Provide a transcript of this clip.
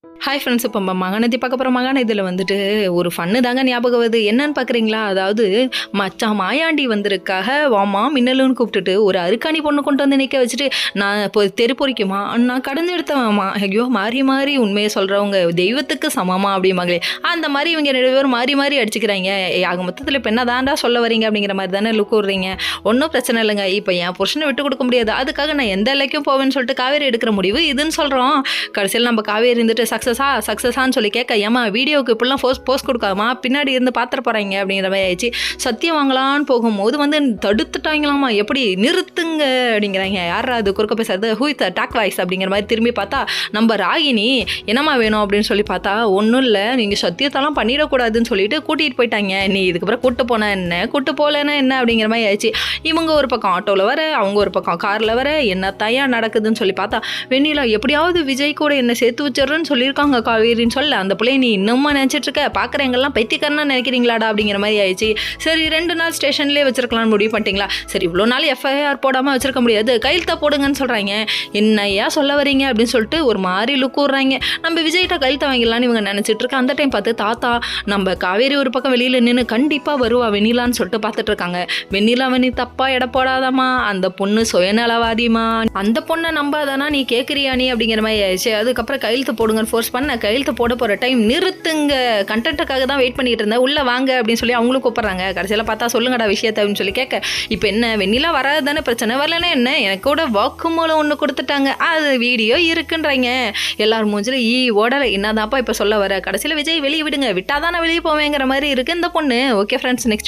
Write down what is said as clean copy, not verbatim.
Hi friends. இப்போ மகாநதி பார்க்க போகிற மகாநதியில் வந்துட்டு ஒரு ஃபன்னு தாங்க ஞாபகம் வருது. என்னன்னு பார்க்குறீங்களா? அதாவது மச்சான் மாயாண்டி வந்திருக்காக வாமா மின்னலுன்னு கூப்பிட்டுட்டு ஒரு அருக்காணி பொண்ணு கொண்டு வந்து நிற்க வச்சுட்டு, நான் இப்போ தெரு பொறிக்குமா நான் கடந்து எடுத்தவாமா, ஐயோ மாறி மாறி உண்மையை சொல்கிறவங்க தெய்வத்துக்கு சமமா அப்படிம்பாங்களே, அந்த மாதிரி இவங்க 2 பேரும் மாறி மாறி அடிச்சுக்கிறாங்க. ஆக மொத்தத்தில் இப்போ என்ன தாண்டா சொல்ல வரீங்க அப்படிங்கிற மாதிரி தானே லுக்கு விட்றீங்க. ஒன்றும் பிரச்சனை இல்லைங்க. இப்போ என் புருஷனை விட்டு கொடுக்க முடியாது, அதுக்காக நான் எந்த எல்லைக்கும் போவேன்னு சொல்லிட்டு காவேரி எடுக்கிற முடிவு இதுன்னு சொல்கிறோம். கடைசியில் நம்ம காவேரி இருந்துட்டு சக்ஸஸான்னு சொல்லி கேட்க, ஏமா வீடியோவுக்கு இப்படிலாம் போஸ்ட் கொடுக்காமா பின்னாடி இருந்து பார்த்துட்டு போகிறாங்க அப்படிங்கிற மாதிரி ஆயிடுச்சு. சத்தியம் வாங்கலான்னு போகும்போது வந்து தடுத்துட்டாங்களாமா. எப்படி நிறுத்துங்க அப்படிங்கிறாங்க. யாரா அது குறுக்க பேசுறது, ஹூ த டாக் வாய்ஸ் அப்படிங்கிற மாதிரி திரும்பி பார்த்தா நம்ம ராகினி என்னம்மா வேணும் அப்படின்னு சொல்லி பார்த்தா, ஒன்றும் இல்லை நீங்கள் சத்தியத்தெல்லாம் பண்ணிடக்கூடாதுன்னு சொல்லிட்டு கூட்டிகிட்டு போயிட்டாங்க. நீ இதுக்கப்புறம் கூட்டு போனா என்ன கூட்டு போகலன்னா என்ன அப்படிங்கிற மாதிரி ஆயிடுச்சு. இவங்க ஒரு பக்கம் ஆட்டோவில் வர, அவங்க ஒரு பக்கம் காரில் வர, என்ன தயா நடக்குதுன்னு சொல்லி பார்த்தா வெண்ணிலா எப்படியாவது விஜய் கூட என்ன சேர்த்து வச்சிடறேன்னு சொல்லியிருக்காங்க காவேரின்னு சொல்ல, அந்த பிள்ளைய நீ இன்னும்மா நினச்சிட்டு இருக்க, பார்க்குறவங்கெல்லாம் பைத்தியக்காரனா நினைக்கிறீங்களாடா அப்படிங்கிற மாதிரி ஆயிடுச்சு. சரி 2 நாள் ஸ்டேஷன்லேயே வச்சிருக்கலாம்னு முடிவு பண்ணிட்டீங்களா? சரி இவ்வளோ நாள் எஃப்ஐஆர் போடாமல் வச்சிருக்க முடியாது, கையெழுத்த போடுங்கன்னு சொல்கிறாங்க. என்னையா சொல்ல வரீங்க அப்படின்னு சொல்லிட்டு ஒரு மாதிரி லுக்கு விட்றாங்க. நம்ம விஜய்கிட்ட கையெழுத்த வாங்கிடலான்னு இவங்க நினச்சிட்டு இருக்க அந்த டைம் பார்த்து தாத்தா நம்ம காவேரி ஒரு பக்கம் வெளியில் நின்று கண்டிப்பாக வருவா வெண்ணிலான்னு சொல்லிட்டு பார்த்துட்டு இருக்காங்க. வெண்ணிலாவை நீ தப்பாக எடை போடாதம்மா, அந்த பொண்ணு சுயநலவாதிமா, அந்த பொண்ணை நம்பாதானா நீ கேட்குறியா நீ அப்படிங்கிற மாதிரி ஆயிடுச்சு. அதுக்கப்புறம் கையெழுத்து போடுங்கன்னு ஃபோர்ஸ் பண்ண, கையெழுத்து போட போகிற டைம் நிறுத்துங்க, கண்டென்ட்டுக்காக தான் வெயிட் பண்ணிட்டு இருந்தேன், உள்ளே வாங்க அப்படின்னு சொல்லி அவங்களும் கூப்பிட்றாங்க. கடைசியில் பார்த்தா சொல்லுங்கடா விஷயத்தை அப்படின்னு சொல்லி கேட்க, இப்போ என்ன வெண்ணிலா வராது தானே பிரச்சனை, வரலன்னா என்ன, எனக்கு கூட வாக்குமூலம் ஒன்று கொடுத்துட்டாங்க, அது வீடியோ இருக்குன்றாங்க. எல்லாரும் மூஞ்சில் ஓடலை, என்னதான்ப்பா இப்போ சொல்ல வர, கடைசியில் விஜய் வெளியே விடுங்க, விட்டாதான் நான் வெளியே போவேங்கிற மாதிரி இருக்குது இந்த பொண்ணு. Okay friends, next